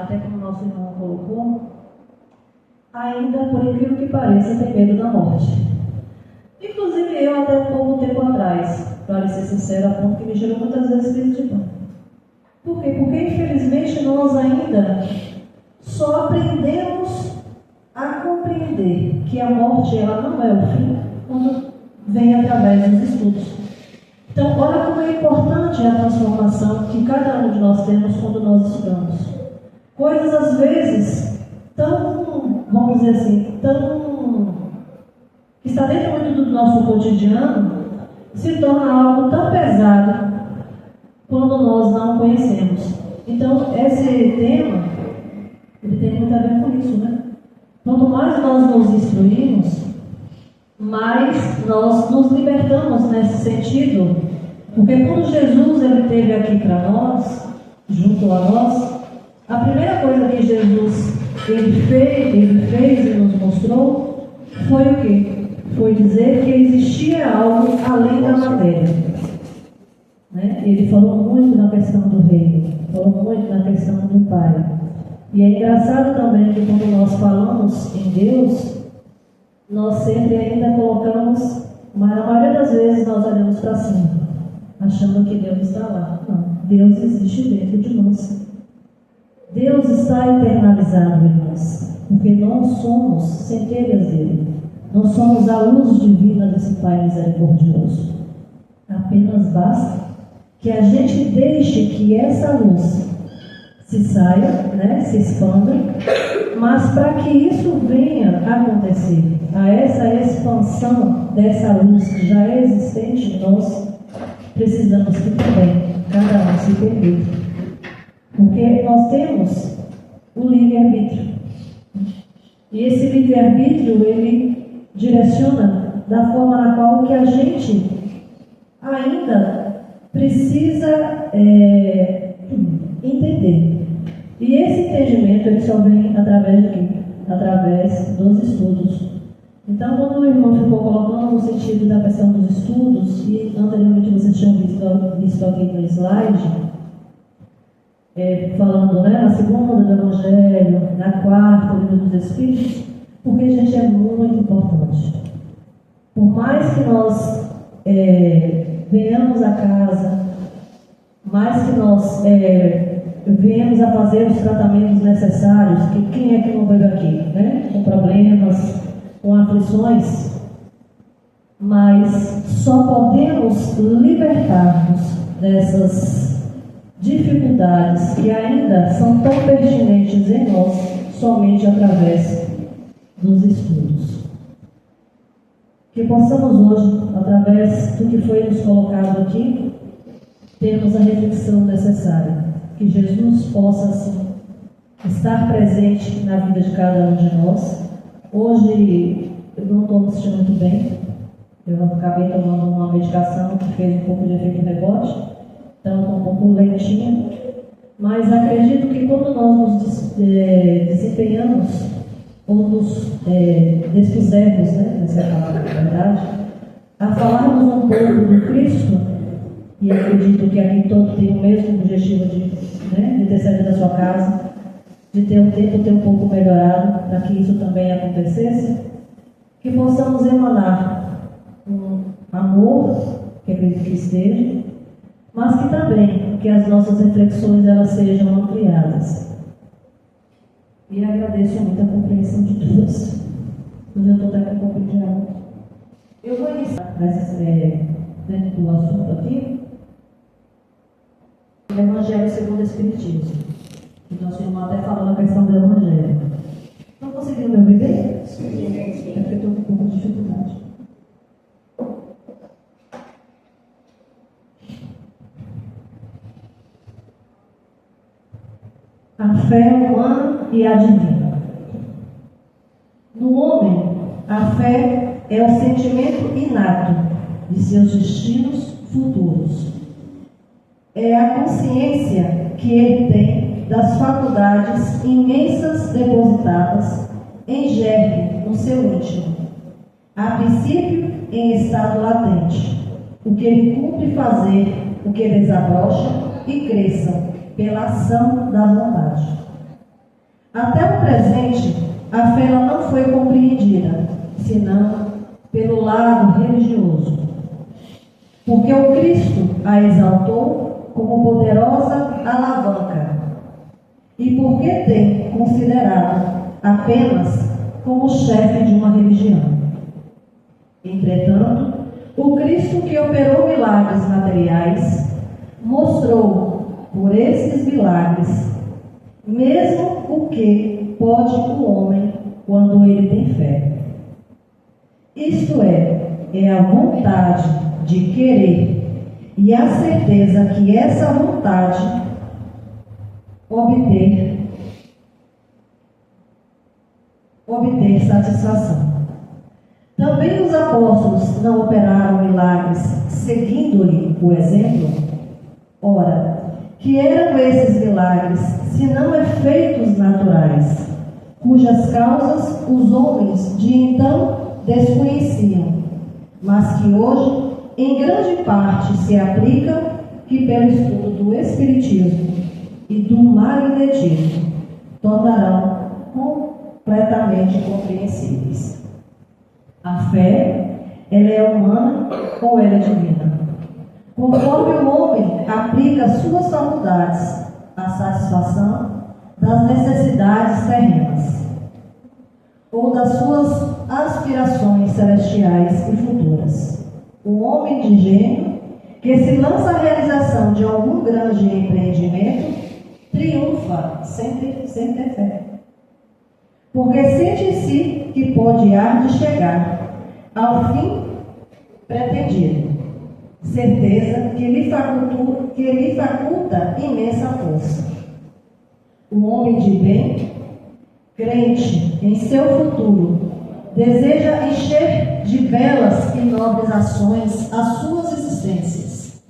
até como o nosso irmão colocou, ainda, por incrível que pareça, tem medo da morte. Inclusive eu, até um pouco tempo atrás, para ser sincero, a ponto que me gerou muitas vezes crise de pânico. Por quê? Porque infelizmente nós ainda só aprendemos a compreender que a morte ela não é o fim quando vem através dos estudos. Então, olha como é importante a transformação que cada um de nós temos quando nós estudamos. Coisas, às vezes, tão, vamos dizer assim, que está dentro muito do nosso cotidiano, se torna algo tão pesado quando nós não conhecemos. Então, esse tema, ele tem muito a ver com isso, né? Quanto mais nós nos instruímos, mais nós nos libertamos nesse sentido, porque quando Jesus ele esteve aqui para nós, junto a nós, a primeira coisa que Jesus ele fez e nos mostrou foi o quê? Foi dizer que existia algo além da matéria. Né? Ele falou muito na questão do reino, falou muito na questão do Pai. E é engraçado também que quando nós falamos em Deus, nós sempre ainda colocamos, mas na maioria das vezes nós olhamos para cima, achando que Deus está lá. Não, Deus existe dentro de nós. Deus está internalizado em nós, porque nós somos centelhas dele. Nós somos a luz divina desse Pai misericordioso. Apenas basta que a gente deixe que essa luz se saia, né, se expanda, mas para que isso venha a acontecer, a essa expansão dessa luz que já é existente em nós, precisamos que também cada um se permita. Porque nós temos o livre-arbítrio. E esse livre-arbítrio, ele direciona da forma na qual que a gente ainda precisa entender. E esse entendimento ele só vem através de quê? Através dos estudos. Então, quando o irmão ficou colocando no sentido da questão dos estudos, e anteriormente vocês tinham visto aqui no slide, falando na segunda do Evangelho, na quarta do Livro dos Espíritos, porque, gente, é muito importante. Por mais que nós venhamos a casa, mais que nós venhamos a fazer os tratamentos necessários, que quem é que não veio aqui, né? Com problemas, com aflições, mas só podemos libertar-nos dessas dificuldades que ainda são tão pertinentes em nós somente através dos estudos. Que possamos hoje, através do que foi nos colocado aqui, termos a reflexão necessária. Que Jesus possa, assim, estar presente na vida de cada um de nós. Hoje eu não estou me sentindo muito bem. Eu acabei tomando uma medicação que fez um pouco de efeito rebote. Então estou um pouco lentinha. Mas acredito que quando nós nos desempenhamos ou nos dispusermos, nessa palavra, na verdade, a falarmos um pouco do Cristo, e acredito que aqui todos têm o mesmo objetivo de ter saído da sua casa, de ter um tempo um pouco melhorado, para que isso também acontecesse, que possamos emanar um amor, que acredito que esteja, mas que também que as nossas reflexões elas sejam ampliadas. E agradeço muito a compreensão de todos. Mas eu estou até com um pouco de água. Eu vou iniciar dentro do assunto aqui. O Evangelho segundo o Espiritismo. Que nosso irmão até falou na questão do Evangelho. Estão conseguindo me ouvir bem? Sim. É porque eu estou com um pouco de dificuldade. A fé humana e a divina. No homem, a fé é o sentimento inato de seus destinos futuros. É a consciência que ele tem das faculdades imensas depositadas em germe no seu íntimo, a princípio em estado latente, o que ele cumpre fazer, o que desabrocha e cresçam pela ação da vontade. Até o presente, a fé ela não foi compreendida, senão pelo lado religioso. Porque o Cristo a exaltou como poderosa alavanca, e porque tem considerado apenas como chefe de uma religião. Entretanto, o Cristo que operou milagres materiais mostrou por esses milagres mesmo o que pode o homem quando ele tem fé. Isto é a vontade de querer e a certeza que essa vontade obter satisfação. Também os apóstolos não operaram milagres seguindo-lhe o exemplo? Ora, que eram esses milagres, se não efeitos naturais, cujas causas os homens de então desconheciam, mas que hoje, em grande parte, se aplicam, que pelo estudo do Espiritismo e do magnetismo tornarão completamente compreensíveis. A fé, ela é humana ou ela é divina? Conforme o homem aplica suas faculdades à satisfação das necessidades terrenas ou das suas aspirações celestiais e futuras. O homem de gênio que se lança à realização de algum grande empreendimento triunfa sem ter fé, porque sente em si que pode há de chegar ao fim pretendido. Certeza que lhe faculta imensa força. O homem de bem, crente em seu futuro, deseja encher de belas e nobres ações as suas existências.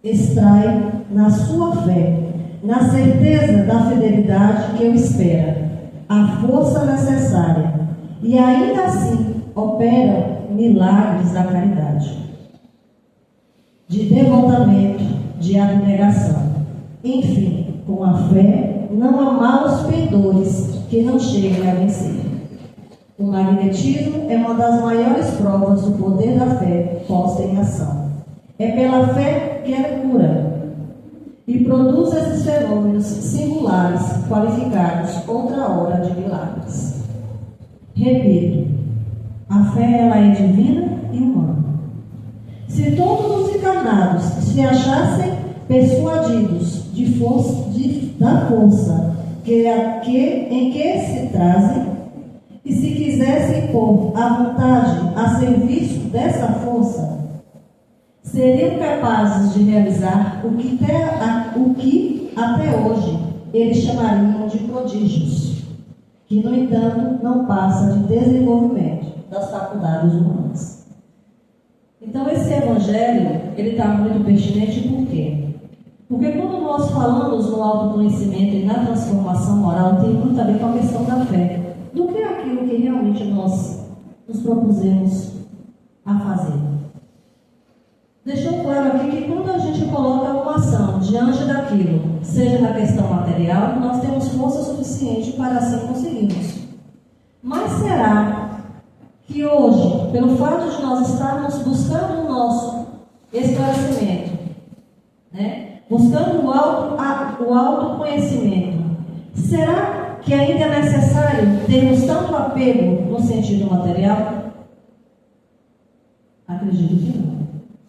Extrai na sua fé, na certeza da fidelidade que o espera, a força necessária, e ainda assim opera milagres da caridade, de devotamento, de abnegação. Enfim, com a fé, não há maus pendores que não cheguem a vencer. O magnetismo é uma das maiores provas do poder da fé posta em ação. É pela fé que ela cura e produz esses fenômenos singulares, qualificados outra hora de milagres. Repito, a fé ela é divina e humana. Se todos os encarnados se achassem persuadidos da força em que se trazem, e se quisessem pôr a vontade a serviço dessa força, seriam capazes de realizar o que até hoje eles chamariam de prodígios, que, no entanto, não passa de desenvolvimento das faculdades humanas. Então, esse evangelho, ele está muito pertinente, por quê? Porque quando nós falamos no autoconhecimento e na transformação moral, tem muito a ver com a questão da fé, do que é aquilo que realmente nós nos propusemos a fazer. Deixou claro aqui que quando a gente coloca uma ação diante daquilo, seja na questão material, nós temos força suficiente para assim conseguirmos. Mas será que hoje, pelo fato de nós estarmos buscando o nosso esclarecimento, buscando o autoconhecimento, será que ainda é necessário termos tanto apego no sentido material? Acredito que não.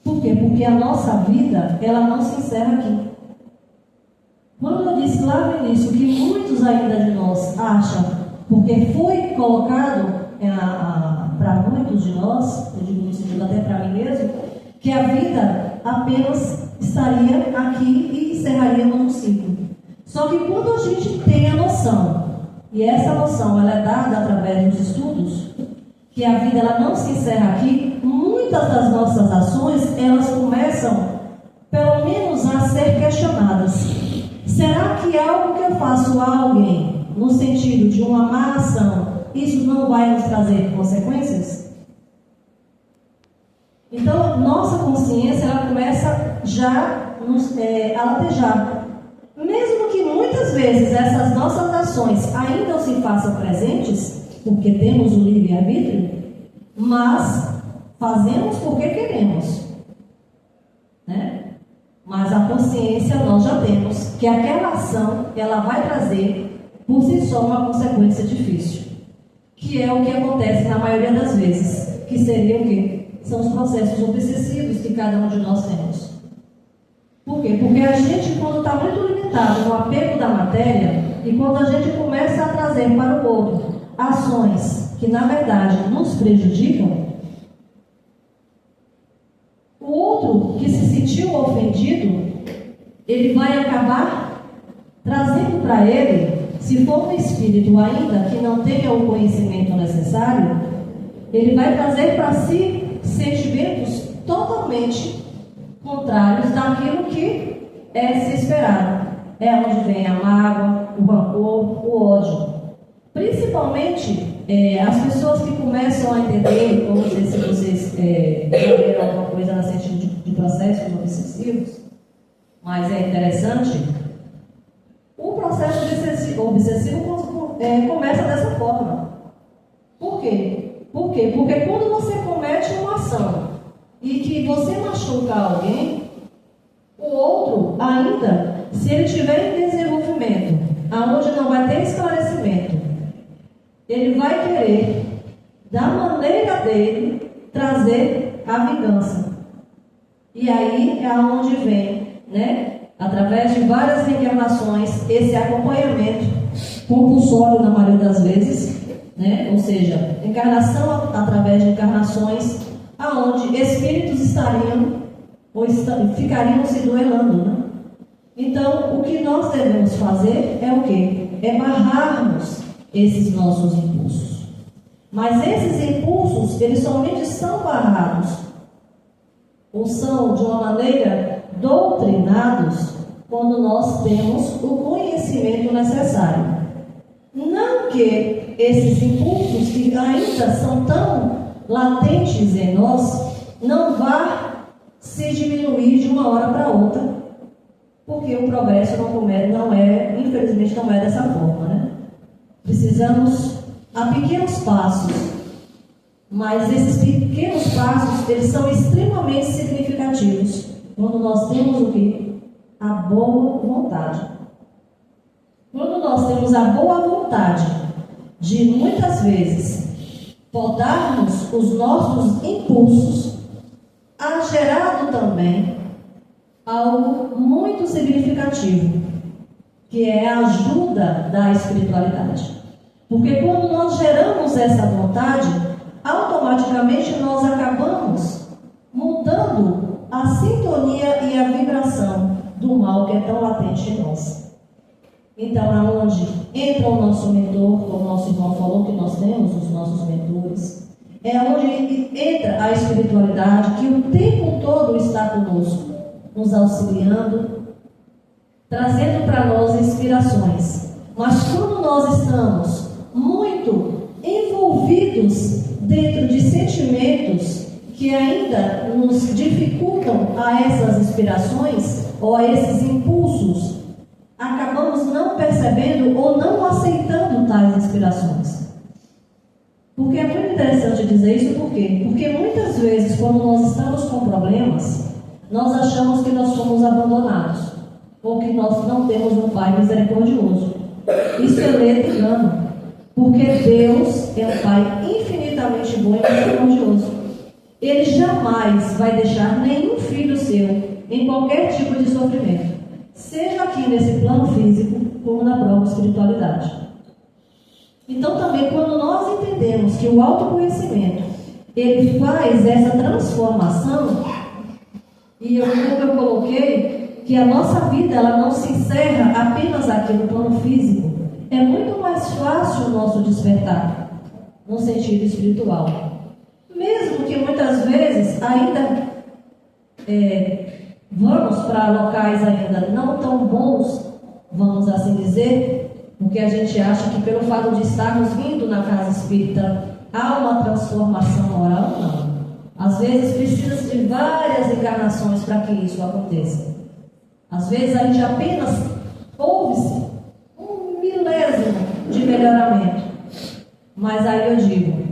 Por quê? Porque a nossa vida, ela não se encerra aqui. Quando eu disse lá no início que muitos ainda de nós acham, porque foi colocado para muitos de nós, eu digo no sentido até para mim mesmo, que a vida apenas estaria aqui e encerraríamos um ciclo. Só que quando a gente tem a noção, e essa noção ela é dada através dos estudos, que a vida ela não se encerra aqui, muitas das nossas ações, elas começam, pelo menos, a ser questionadas. Será que algo que eu faço a alguém, no sentido de uma má ação, isso não vai nos trazer consequências? Então, nossa consciência, ela começa já a latejar. Mesmo que muitas muitas vezes essas nossas ações ainda se façam presentes, porque temos o livre-arbítrio, mas fazemos porque queremos, né? Mas a consciência nós já temos que aquela ação, ela vai trazer por si só uma consequência difícil, que é o que acontece na maioria das vezes, que seria o quê? São os processos obsessivos que cada um de nós temos. Por quê? Porque a gente, quando está muito limitado no apego da matéria, e quando a gente começa a trazer para o outro ações que, na verdade, nos prejudicam, o outro que se sentiu ofendido, ele vai acabar trazendo para ele, se for um espírito ainda que não tenha o conhecimento necessário, ele vai trazer para si sentimentos totalmente contrários daquilo que é se esperado. É onde vem a mágoa, o rancor, o ódio. Principalmente as pessoas que começam a entender, como não sei se vocês leram alguma coisa no sentido de processos obsessivos, mas é interessante. O processo obsessivo começa dessa forma. Por quê? Porque quando você comete uma ação e que você machuca alguém, o outro ainda, se ele estiver em desenvolvimento, aonde não vai ter esclarecimento, ele vai querer, da maneira dele, trazer a vingança. E aí é aonde vem, né, através de várias reencarnações, esse acompanhamento compulsório na maioria das vezes, né? Ou seja, encarnação através de encarnações, aonde espíritos estariam ou ficariam se duelando, né? Então, o que nós devemos fazer é o quê? É barrarmos esses nossos impulsos. Mas esses impulsos, eles somente são barrados, ou são, de uma maneira, doutrinados, quando nós temos o conhecimento necessário. Não que esses impulsos que ainda são tão latentes em nós, não vá se diminuir de uma hora para outra, porque o progresso infelizmente não é dessa forma, né? Precisamos a pequenos passos, mas esses pequenos passos, eles são extremamente significativos, quando nós temos o quê? A boa vontade. Quando nós temos a boa vontade de, muitas vezes, podarmos os nossos impulsos, há gerado também algo muito significativo, que é a ajuda da espiritualidade. Porque quando nós geramos essa vontade, automaticamente nós acabamos mudando a sintonia e a vibração do mal que é tão latente em nós. Então, aonde entra o nosso mentor, como o nosso irmão falou que nós temos os nossos mentores, é onde entra a espiritualidade que o tempo todo está conosco, nos auxiliando, trazendo para nós inspirações. Mas quando nós estamos muito envolvidos dentro de sentimentos que ainda nos dificultam a essas inspirações ou a esses impulsos, acabamos não percebendo ou não aceitando tais inspirações. Porque é muito interessante dizer isso, por quê? Porque muitas vezes, quando nós estamos com problemas, nós achamos que nós somos abandonados, ou que nós não temos um Pai misericordioso. Isso é letra engano, porque Deus é um Pai infinitamente bom e misericordioso. Ele jamais vai deixar nenhum filho seu em qualquer tipo de sofrimento, seja aqui nesse plano físico, como na própria espiritualidade. Então também, quando nós entendemos que o autoconhecimento, ele faz essa transformação, e como eu coloquei, que a nossa vida ela não se encerra apenas aqui no plano físico, é muito mais fácil o nosso despertar, no sentido espiritual. Mesmo que muitas vezes ainda vamos para locais ainda não tão bons, vamos assim dizer, porque a gente acha que pelo fato de estarmos vindo na casa espírita há uma transformação moral. Não. Às vezes precisa de várias encarnações para que isso aconteça. Às vezes a gente apenas ouve-se milésimo de melhoramento. Mas aí eu digo,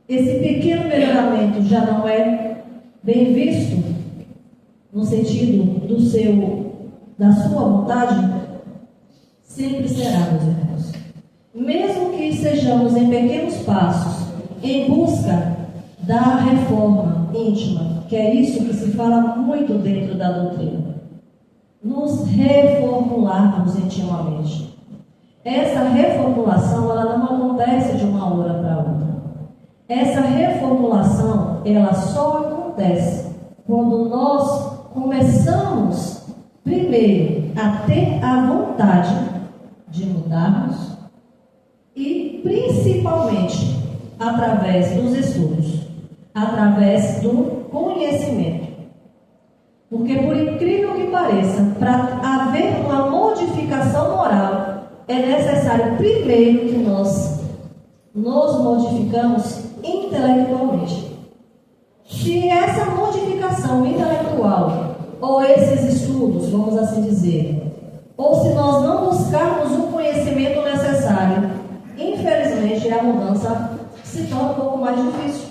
esse pequeno melhoramento já não é bem visto no sentido da sua vontade? Sempre será, meus irmãos. Mesmo que sejamos em pequenos passos, em busca da reforma íntima, que é isso que se fala muito dentro da doutrina, nos reformularmos intimamente. Essa reformulação, ela não acontece de uma hora para outra. Essa reformulação, ela só acontece quando nós começamos, primeiro, a ter a vontade de mudarmos e, principalmente, através dos estudos, através do conhecimento. Porque, por incrível que pareça, para haver uma modificação moral, é necessário primeiro que nós nos modificamos intelectualmente. Se essa modificação intelectual, ou esses estudos, vamos assim dizer, ou se nós não buscarmos o conhecimento necessário, infelizmente a mudança se torna um pouco mais difícil.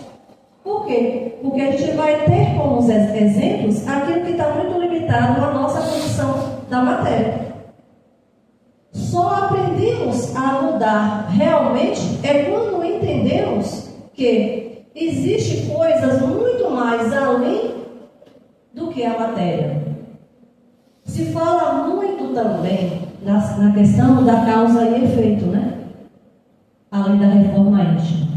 Por quê? Porque a gente vai ter como exemplos aquilo que está muito limitado na nossa condição da matéria. Só aprendemos a mudar realmente é quando entendemos que existe coisas muito mais além do que a matéria. Se fala muito também na questão da causa e efeito, né? Além da reforma íntima.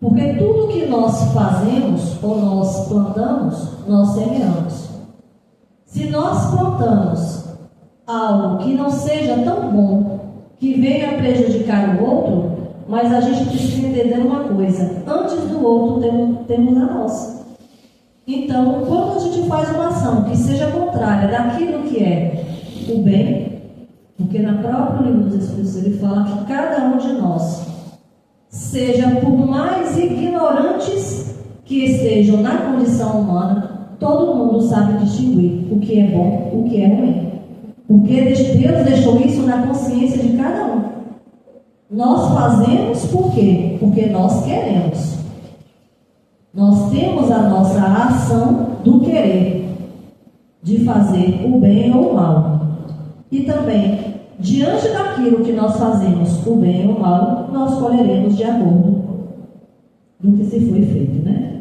Porque tudo que nós fazemos ou nós plantamos, nós semeamos. Se nós plantamos algo que não seja tão bom, que venha prejudicar o outro, mas a gente precisa entender uma coisa: antes do outro temos a nossa. Então, quando a gente faz uma ação que seja contrária daquilo que é o bem, porque no próprio livro dos Espíritos ele fala que cada um de nós, seja por mais ignorantes que estejam na condição humana, todo mundo sabe distinguir o que é bom e o que é ruim. Porque Deus deixou isso na consciência de cada um. Nós fazemos por quê? Porque nós queremos. Nós temos a nossa ação do querer, de fazer o bem ou o mal. E também, diante daquilo que nós fazemos, o bem ou o mal, nós colheremos de acordo do que se foi feito, né?